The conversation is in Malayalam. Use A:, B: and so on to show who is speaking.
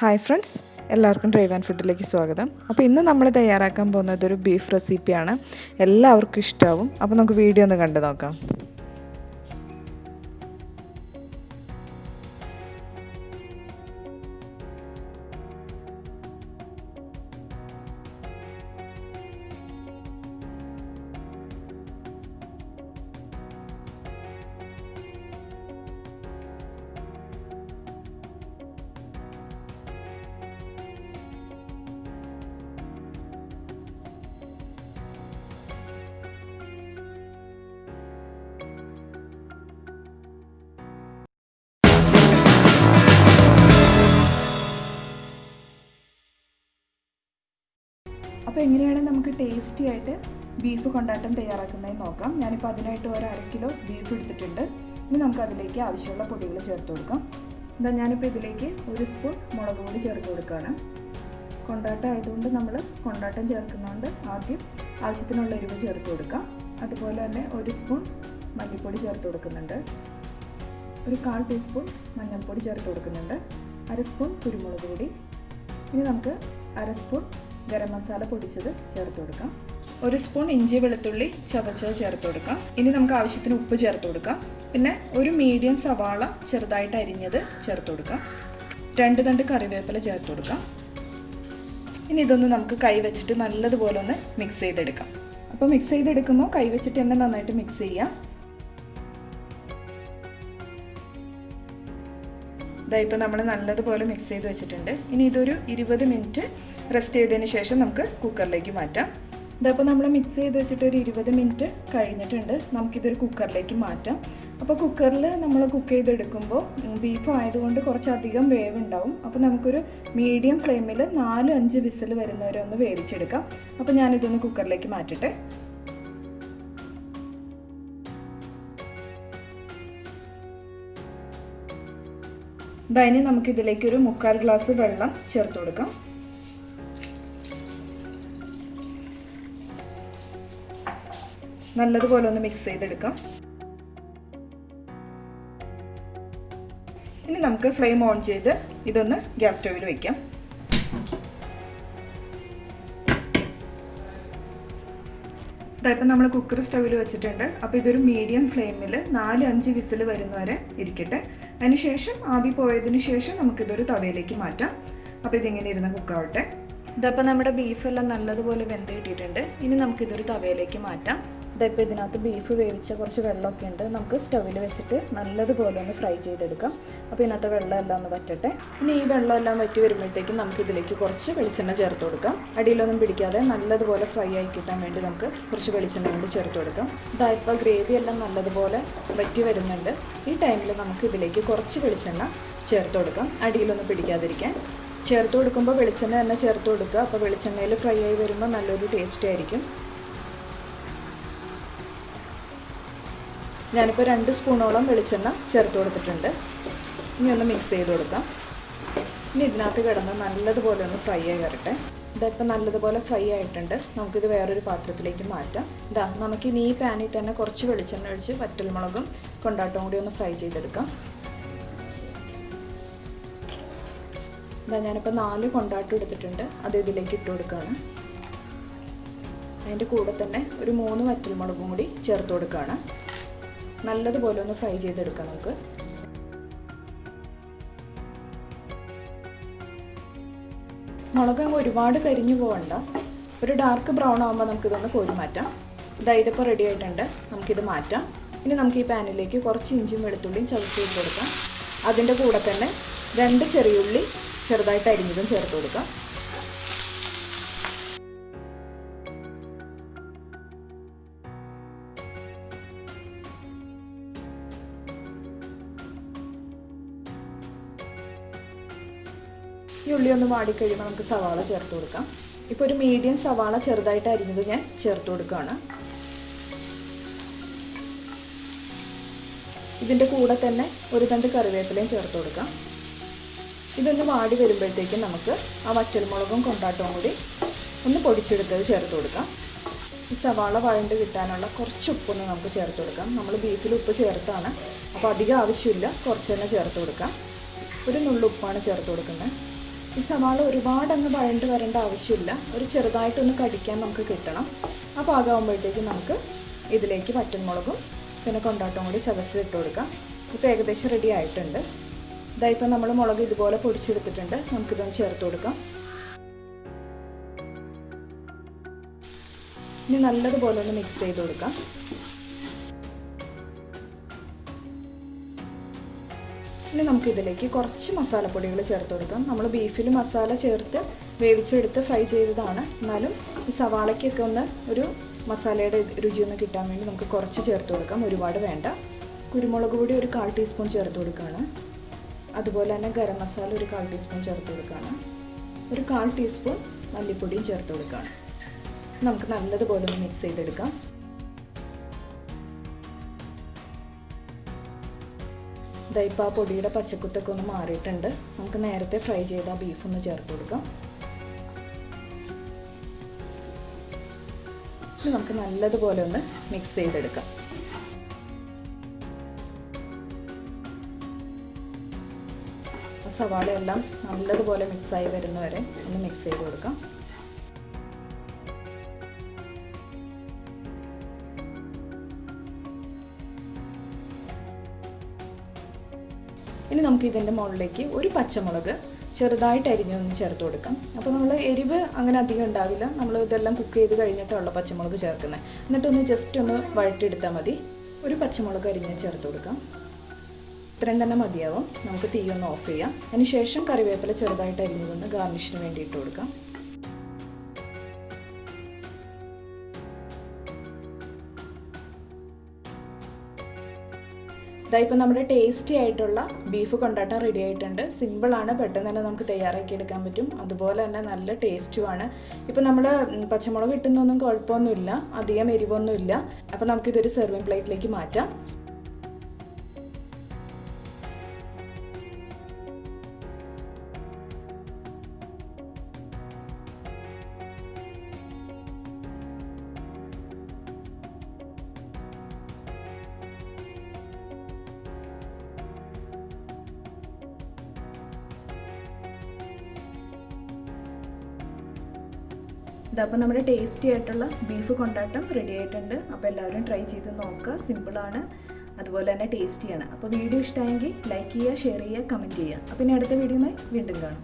A: ഹായ് ഫ്രണ്ട്സ്, എല്ലാവർക്കും ഡ്രൈവ് ആൻഡ് ഫുഡിലേക്ക് സ്വാഗതം. അപ്പോൾ ഇന്ന് നമ്മൾ തയ്യാറാക്കാൻ പോകുന്നത് ഒരു ബീഫ് റെസിപ്പിയാണ്. എല്ലാവർക്കും ഇഷ്ടമാവും. അപ്പോൾ നമുക്ക് വീഡിയോ ഒന്ന് കണ്ടു നോക്കാം.
B: അപ്പോൾ എങ്ങനെയാണ് നമുക്ക് ടേസ്റ്റി ആയിട്ട് ബീഫ് കൊണ്ടാട്ടം തയ്യാറാക്കുന്നതെന്ന് നോക്കാം. ഞാനിപ്പോൾ അതിനായിട്ട് ഒരു 1/2 കിലോ ബീഫ് എടുത്തിട്ടുണ്ട്. ഇനി നമുക്ക് അതിലേക്ക് ആവശ്യമുള്ള പൊടികൾ ചേർത്ത് കൊടുക്കാം. ഞാനിപ്പോൾ ഇതിലേക്ക് 1 സ്പൂൺ മുളക് പൊടി ചേർത്ത് കൊടുക്കുകയാണ്. കൊണ്ടാട്ടം ആയതുകൊണ്ട് നമ്മൾ കൊണ്ടാട്ടം ചേർക്കുന്നതുകൊണ്ട് ആദ്യം ആവശ്യത്തിനുള്ള എരിവ് ചേർത്ത് കൊടുക്കാം. അതുപോലെ തന്നെ 1 സ്പൂൺ മല്ലിപ്പൊടി ചേർത്ത് കൊടുക്കുന്നുണ്ട്. ഒരു 1/4 ടീസ്പൂൺ മഞ്ഞൾപ്പൊടി ചേർത്ത് കൊടുക്കുന്നുണ്ട്. 1/2 സ്പൂൺ കുരുമുളക് പൊടി. ഇനി നമുക്ക് 1/2 സ്പൂൺ ഗരം മസാല പൊടിച്ചത് ചേർത്ത് കൊടുക്കാം. 1 സ്പൂൺ ഇഞ്ചി വെളുത്തുള്ളി ചതച്ചത് ചേർത്ത് കൊടുക്കാം. ഇനി നമുക്ക് ആവശ്യത്തിന് ഉപ്പ് ചേർത്ത് കൊടുക്കാം. പിന്നെ ഒരു മീഡിയം സവാള ചെറുതായിട്ട് അരിഞ്ഞത് ചേർത്ത് കൊടുക്കാം. 2 തണ്ട് കറിവേപ്പില ചേർത്ത് കൊടുക്കാം. ഇനി ഇതൊന്ന് നമുക്ക് കൈ വെച്ചിട്ട് നല്ലതുപോലെ ഒന്ന് മിക്സ് ചെയ്തെടുക്കാം. അപ്പോൾ മിക്സ് ചെയ്തെടുക്കുമ്പോൾ കൈ വെച്ചിട്ട് തന്നെ നന്നായിട്ട് മിക്സ് ചെയ്യാം. ഇപ്പോൾ നമ്മൾ നല്ലതുപോലെ മിക്സ് ചെയ്ത് വെച്ചിട്ടുണ്ട്. ഇനി ഇതൊരു 20 മിനിറ്റ് റെസ്റ്റ് ചെയ്തതിന് ശേഷം നമുക്ക് കുക്കറിലേക്ക് മാറ്റാം. ഇതപ്പോൾ നമ്മൾ മിക്സ് ചെയ്ത് വെച്ചിട്ട് ഒരു 20 മിനിറ്റ് കഴിഞ്ഞിട്ടുണ്ട്. നമുക്കിതൊരു കുക്കറിലേക്ക് മാറ്റാം. അപ്പോൾ കുക്കറിൽ നമ്മൾ കുക്ക് ചെയ്തെടുക്കുമ്പോൾ ബീഫ് ആയതുകൊണ്ട് കുറച്ചധികം വേവ് ഉണ്ടാവും. അപ്പോൾ നമുക്കൊരു മീഡിയം ഫ്ലെയിമിൽ 4-5 വിസിൽ വരുന്നവരെ ഒന്ന് വേവിച്ചെടുക്കാം. അപ്പോൾ ഞാനിതൊന്ന് കുക്കറിലേക്ക് മാറ്റട്ടെ. ഇനി നമുക്കിതിലേക്കൊരു 3/4 ഗ്ലാസ് വെള്ളം ചേർത്ത് കൊടുക്കാം. നല്ലതുപോലെ ഒന്ന് മിക്സ് ചെയ്തെടുക്കാം. ഇനി നമുക്ക് ഫ്ലെയിം ഓൺ ചെയ്ത് ഇതൊന്ന് ഗ്യാസ് സ്റ്റൗവിൽ വയ്ക്കാം. ഇപ്പം നമ്മൾ കുക്കർ സ്റ്റൗവിൽ വെച്ചിട്ടുണ്ട്. അപ്പോൾ ഇതൊരു മീഡിയം ഫ്ലെയിമിൽ 4-5 വിസിൽ വരുന്നവരെ ഇരിക്കട്ടെ. അതിനുശേഷം ആവി പോയതിന് ശേഷം നമുക്കിതൊരു തവയിലേക്ക് മാറ്റാം. അപ്പോൾ ഇതിങ്ങനെ ഇരുന്ന് കുക്കാവട്ടെ. ഇതപ്പോൾ നമ്മുടെ ബീഫെല്ലാം നല്ലതുപോലെ വെന്ത് കിട്ടിയിട്ടുണ്ട്. ഇനി നമുക്കിതൊരു തവയിലേക്ക് മാറ്റാം. ഇതപ്പോൾ ഇതിനകത്ത് ബീഫ് വേവിച്ച കുറച്ച് വെള്ളമൊക്കെ ഉണ്ട്. നമുക്ക് സ്റ്റൗവിൽ വെച്ചിട്ട് നല്ലതുപോലെ ഒന്ന് ഫ്രൈ ചെയ്തെടുക്കാം. അപ്പോൾ ഇതിനകത്ത് വെള്ളമെല്ലാം ഒന്ന് വറ്റട്ടെ. ഇനി ഈ വെള്ളമെല്ലാം വറ്റി വരുമ്പോഴത്തേക്കും നമുക്കിതിലേക്ക് കുറച്ച് വെളിച്ചെണ്ണ ചേർത്ത് കൊടുക്കാം. അടിയിലൊന്നും പിടിക്കാതെ നല്ലതുപോലെ ഫ്രൈ ആയി കിട്ടാൻ വേണ്ടി നമുക്ക് കുറച്ച് വെളിച്ചെണ്ണ കൊണ്ട് ചേർത്ത് കൊടുക്കാം. ഇപ്പോൾ ഗ്രേവി എല്ലാം നല്ലതുപോലെ വറ്റി വരുന്നുണ്ട്. ഈ ടൈമിൽ നമുക്ക് ഇതിലേക്ക് കുറച്ച് വെളിച്ചെണ്ണ ചേർത്ത് കൊടുക്കാം, അടിയിലൊന്നും പിടിക്കാതിരിക്കാൻ. ചേർത്ത് കൊടുക്കുമ്പോൾ വെളിച്ചെണ്ണ തന്നെ ചേർത്ത് കൊടുക്കുക. അപ്പോൾ വെളിച്ചെണ്ണയിൽ ഫ്രൈ ആയി വരുമ്പോൾ നല്ലൊരു ടേസ്റ്റ് ആയിരിക്കും. ഞാനിപ്പോൾ 2 സ്പൂണോളം വെളിച്ചെണ്ണ ചേർത്ത് കൊടുത്തിട്ടുണ്ട്. ഇനി ഒന്ന് മിക്സ് ചെയ്ത് കൊടുക്കാം. ഇനി ഇതിനകത്ത് കിടന്ന് നല്ലതുപോലെ ഒന്ന് ഫ്രൈ ആയി വരട്ടെ. ഇതിപ്പോൾ നല്ലതുപോലെ ഫ്രൈ ആയിട്ടുണ്ട്. നമുക്കിത് വേറൊരു പാത്രത്തിലേക്ക് മാറ്റാം. നമുക്കിനി ഈ പാനിൽ തന്നെ കുറച്ച് വെളിച്ചെണ്ണ ഒഴിച്ച് വറ്റൽമുളകും കൊണ്ടാട്ടവും കൂടി ഒന്ന് ഫ്രൈ ചെയ്തെടുക്കാം. ഞാനിപ്പോൾ 4 കൊണ്ടാട്ടം എടുത്തിട്ടുണ്ട്. അത് ഇതിലേക്ക് ഇട്ട് കൊടുക്കുകയാണ്. അതിൻ്റെ കൂടെ തന്നെ ഒരു 3 വറ്റൽമുളകും കൂടി ചേർത്ത് കൊടുക്കുകയാണ്. നല്ലതുപോലെ ഒന്ന് ഫ്രൈ ചെയ്തെടുക്കാം നമുക്ക്. മുളക് ഒരുപാട് കരിഞ്ഞു പോകണ്ട. ഒരു ഡാർക്ക് ബ്രൗൺ ആകുമ്പോൾ നമുക്കിതൊന്ന് കോരി മാറ്റാം. ഇതിപ്പോൾ റെഡി ആയിട്ടുണ്ട്. നമുക്കിത് മാറ്റാം. ഇനി നമുക്ക് ഈ പാനിലേക്ക് കുറച്ച് ഇഞ്ചിയും വെളുത്തുള്ളിയും ചതച്ച് ഇട്ട് കൊടുക്കാം. അതിൻ്റെ കൂടെ തന്നെ 2 ചെറിയുള്ളി ചെറുതായിട്ട് അരിഞ്ഞതും ചേർത്ത് കൊടുക്കാം. ഈ ഉള്ളി ഒന്ന് വാടിക്കഴിയുമ്പോൾ നമുക്ക് സവാള ചേർത്ത് കൊടുക്കാം. ഇപ്പോൾ ഒരു മീഡിയം സവാള ചെറുതായിട്ട് അരിഞ്ഞത് ഞാൻ ചേർത്ത് കൊടുക്കുകയാണ്. ഇതിൻ്റെ കൂടെ തന്നെ 1 തണ്ട് കറിവേപ്പിലയും ചേർത്ത് കൊടുക്കാം. ഇതൊന്ന് വാടി വരുമ്പോഴത്തേക്കും നമുക്ക് ആ വറ്റൽമുളകും കൊണ്ടാട്ടവും കൂടി ഒന്ന് പൊടിച്ചെടുത്തത് ചേർത്ത് കൊടുക്കാം. ഈ സവാള വഴണ്ട് കിട്ടാനുള്ള കുറച്ച് ഉപ്പൊന്ന് നമുക്ക് ചേർത്ത് കൊടുക്കാം. നമ്മൾ ബീഫിൽ ഉപ്പ് ചേർത്താണ്, അപ്പോൾ അധികം ആവശ്യമില്ല, കുറച്ച് തന്നെ ചേർത്ത് കൊടുക്കാം. ഒരു നുള്ളു ഉപ്പാണ് ചേർത്ത് കൊടുക്കുന്നത്. ഈ സവാള ഒരുപാടങ്ങ് വഴണ്ട് വരേണ്ട ആവശ്യമില്ല, ഒരു ചെറുതായിട്ടൊന്ന് കടിക്കാൻ നമുക്ക് കിട്ടണം. ആ പാകമാകുമ്പോഴത്തേക്കും നമുക്ക് ഇതിലേക്ക് വറ്റൽമുളകും പിന്നെ കൊണ്ടാട്ടം കൂടി ചതച്ചിട്ട് കൊടുക്കാം. ഇപ്പോൾ ഏകദേശം റെഡി ആയിട്ടുണ്ട്. ഇതായിപ്പോൾ നമ്മൾ മുളക് ഇതുപോലെ പൊടിച്ചെടുത്തിട്ടുണ്ട്. നമുക്കിതൊന്ന് ചേർത്ത് കൊടുക്കാം. ഇനി നല്ലതുപോലെ ഒന്ന് മിക്സ് ചെയ്ത് കൊടുക്കാം. ഇനി നമുക്കിതിലേക്ക് കുറച്ച് മസാലപ്പൊടികൾ ചേർത്ത് കൊടുക്കാം. നമ്മൾ ബീഫിൽ മസാല ചേർത്ത് വേവിച്ചെടുത്ത് ഫ്രൈ ചെയ്തതാണ്. എന്നാലും ഈ സവാളയ്ക്കൊക്കെ ഒന്ന് ഒരു മസാലയുടെ രുചിയൊന്ന് കിട്ടാൻ വേണ്ടി നമുക്ക് കുറച്ച് ചേർത്ത് കൊടുക്കാം, ഒരുപാട് വേണ്ട. കുരുമുളക് പൊടി ഒരു 1/4 ടീസ്പൂൺ ചേർത്ത് കൊടുക്കുകയാണ്. അതുപോലെ തന്നെ ഗരം മസാല ഒരു 1/4 ടീസ്പൂൺ ചേർത്ത് കൊടുക്കുകയാണ്. ഒരു 1/4 ടീസ്പൂൺ മല്ലിപ്പൊടിയും ചേർത്ത് കൊടുക്കുകയാണ്. നമുക്ക് നല്ലതുപോലെ ഒന്ന് മിക്സ് ചെയ്തെടുക്കാം. ഇപ്പോൾ ആ പൊടിയുടെ പച്ചക്കുത്തൊക്കെ ഒന്ന് മാറിയിട്ടുണ്ട്. നമുക്ക് നേരത്തെ ഫ്രൈ ചെയ്ത ബീഫ് ഒന്ന് ചേർത്ത് കൊടുക്കാം. ഇനി നമുക്ക് നല്ലതുപോലെ ഒന്ന് മിക്സ് ചെയ്തെടുക്കാം. സവാളയെല്ലാം നല്ലതുപോലെ മിക്സായി വരുന്നവരെ ഒന്ന് മിക്സ് ചെയ്ത് കൊടുക്കാം. ഇനി നമുക്ക് ഇതിൻ്റെ മുകളിലേക്ക് ഒരു പച്ചമുളക് ചെറുതായിട്ട് അരിഞ്ഞൊന്ന് ചേർത്ത് കൊടുക്കാം. അപ്പോൾ നമ്മൾ എരിവ് അങ്ങനെ അധികം ഉണ്ടാവില്ല. നമ്മൾ ഇതെല്ലാം കുക്ക് ചെയ്ത് കഴിഞ്ഞിട്ടുള്ള പച്ചമുളക് ചേർക്കുന്നത്. എന്നിട്ടൊന്ന് ജസ്റ്റ് ഒന്ന് വഴറ്റിയെടുത്താൽ മതി. ഒരു പച്ചമുളക് അരിഞ്ഞ് ചേർത്ത് കൊടുക്കാം. ഇത്രയും തന്നെ മതിയാവും. നമുക്ക് തീ ഒന്ന് ഓഫ് ചെയ്യാം. അതിനുശേഷം കറിവേപ്പില ചെറുതായിട്ട് അരിഞ്ഞതൊന്ന് ഗാർണിഷിന് വേണ്ടി ഇട്ട് കൊടുക്കാം. ഇതായിപ്പോൾ നമ്മുടെ ടേസ്റ്റി ആയിട്ടുള്ള ബീഫ് കൊണ്ടാട്ടം റെഡി ആയിട്ടുണ്ട്. സിമ്പിളാണ്, പെട്ടെന്ന് തന്നെ നമുക്ക് തയ്യാറാക്കി എടുക്കാൻ പറ്റും. അതുപോലെ തന്നെ നല്ല ടേസ്റ്റുമാണ്. ഇപ്പോൾ നമ്മൾ പച്ചമുളക് ഇട്ടുന്നൊന്നും കുഴപ്പമൊന്നുമില്ല, അധികം എരിവൊന്നുമില്ല. അപ്പോൾ നമുക്കിതൊരു സെർവിങ് പ്ലേറ്റിലേക്ക് മാറ്റാം. ഇതപ്പോൾ നമ്മുടെ ടേസ്റ്റി ആയിട്ടുള്ള ബീഫ് കൊണ്ടാട്ടം റെഡി ആയിട്ടുണ്ട്. അപ്പോൾ എല്ലാവരും ട്രൈ ചെയ്ത് നോക്കുക. സിമ്പിളാണ്, അതുപോലെ തന്നെ ടേസ്റ്റിയാണ്. അപ്പോൾ വീഡിയോ ഇഷ്ടമായെങ്കിൽ ലൈക്ക് ചെയ്യുക, ഷെയർ ചെയ്യുക, കമൻറ്റ് ചെയ്യുക. അപ്പോൾ ഇനി അടുത്ത വീഡിയോയുമായി വീണ്ടും കാണാം.